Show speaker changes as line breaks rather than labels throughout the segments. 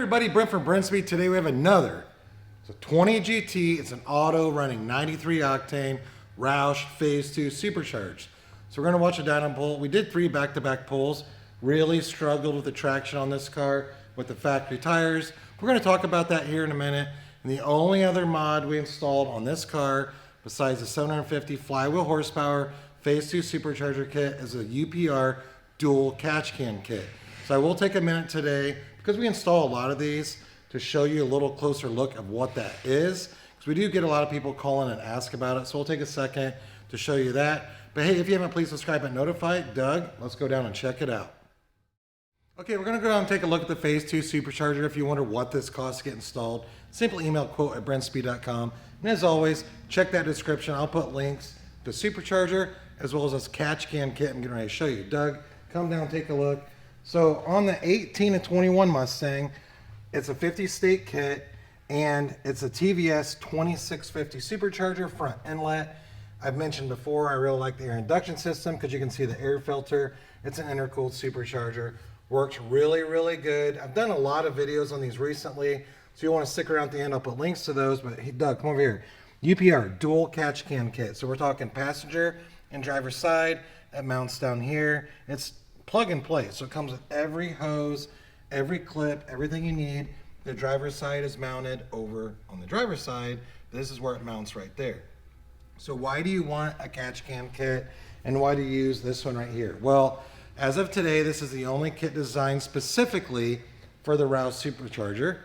everybody, Brent from Brenspeed. Today we have another. It's a 20 GT. It's an auto running 93 octane Roush Phase 2 supercharged. So we're going to watch a dyno pull. We did 3 back-to-back pulls. Really struggled with the traction on this car with the factory tires. We're going to talk about that here in a minute. And the only other mod we installed on this car besides the 750 flywheel horsepower Phase 2 supercharger kit is a UPR dual catch can kit. So I will take a minute today, because we install a lot of these, to show you a little closer look of what that is. Because we do get a lot of people calling and ask about it. So we'll take a second to show you that. But hey, if you haven't, please subscribe and notify. Doug, let's go down and check it out. Okay, we're going to go down and take a look at the Phase 2 supercharger. If you wonder what this costs to get installed, simply email quote@brenspeed.com. And as always, check that description. I'll put links to supercharger as well as this catch can kit I'm getting ready to show you. Doug, come down and take a look. So on the 18 and 21 Mustang, it's a 50 state kit and it's a TVS 2650 supercharger front inlet. I've mentioned before, I really like the air induction system because you can see the air filter. It's an intercooled supercharger. Works really, really good. I've done a lot of videos on these recently, so you want to stick around at the end. I'll put links to those, but hey, Doug, come over here. UPR, dual catch can kit. So we're talking passenger and driver's side. It mounts down here. It's plug and play, so it comes with every hose, every clip, everything you need. The driver's side is mounted over on the driver's side. This is where it mounts right there. So why do you want a catch can kit, and why do you use this one right here? Well, as of today, this is the only kit designed specifically for the Roush supercharger.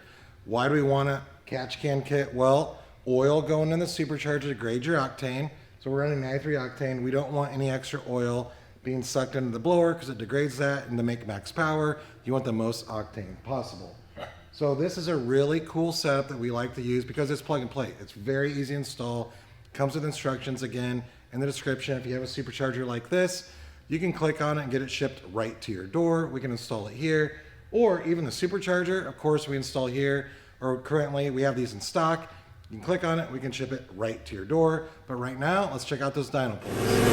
Why do we want a catch can kit? Well, oil going in the supercharger to grade your octane. So we're running 93 octane. We don't want any extra oil being sucked into the blower because it degrades that, and to make max power, you want the most octane possible. So this is a really cool setup that we like to use because it's plug and play. It's very easy to install. Comes with instructions again in the description. If you have a supercharger like this, you can click on it and get it shipped right to your door. We can install it here, or even the supercharger, of course, we install here, or currently we have these in stock. You can click on it, we can ship it right to your door. But right now, let's check out those dyno pulls.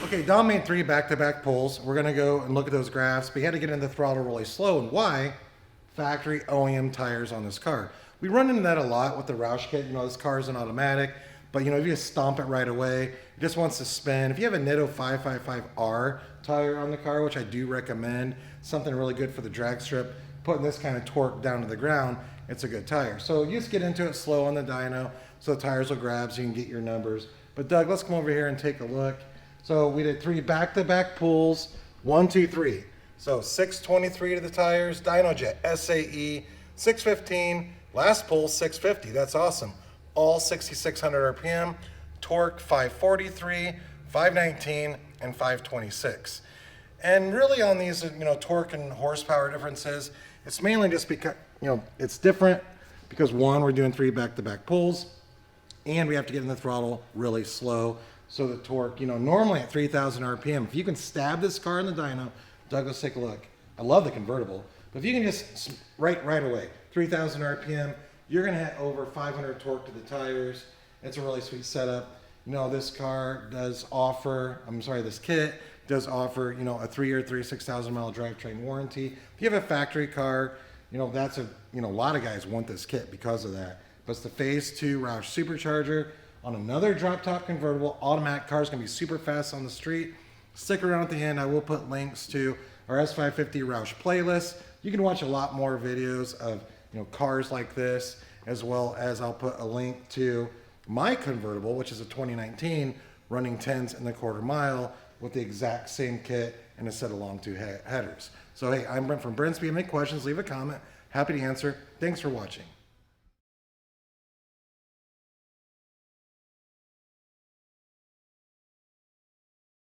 Okay, Dom made 3 back-to-back pulls. We're gonna go and look at those graphs, but he had to get into the throttle really slow. And why? Factory OEM tires on this car. We run into that a lot with the Roush kit. You know, this car is an automatic, but you know, if you just stomp it right away, it just wants to spin. If you have a Nitto 555R tire on the car, which I do recommend, something really good for the drag strip, putting this kind of torque down to the ground, it's a good tire. So you just get into it slow on the dyno, so the tires will grab so you can get your numbers. But Doug, let's come over here and take a look. So we did 3 back-to-back pulls, 1, 2, 3. So 623 to the tires, DynoJet SAE 615, last pull 650, that's awesome. All 6,600 RPM, torque 543, 519, and 526. And really on these, you know, torque and horsepower differences, it's mainly just because, you know, it's different because one, we're doing 3 back-to-back pulls, and we have to get in the throttle really slow. So the torque, you know, normally at 3,000 RPM, if you can stab this car in the dyno, Doug, let's take a look. I love the convertible, but if you can just right away, 3,000 RPM, you're gonna hit over 500 torque to the tires. It's a really sweet setup. You know, this car does offer, this kit does offer, you know, a 3-year, 36,000 mile drivetrain warranty. If you have a factory car, you know, that's a, you know, a lot of guys want this kit because of that. But it's the Phase 2 Roush supercharger on another drop top convertible. Automatic car is gonna be super fast on the street. Stick around at the end. I will put links to our S550 Roush playlist. You can watch a lot more videos of, you know, cars like this, as well as I'll put a link to my convertible, which is a 2019, running 10s in the quarter mile with the exact same kit and a set of long 2 headers. So hey, I'm Brent from Brenspeed. If you have any questions, leave a comment. Happy to answer. Thanks for watching.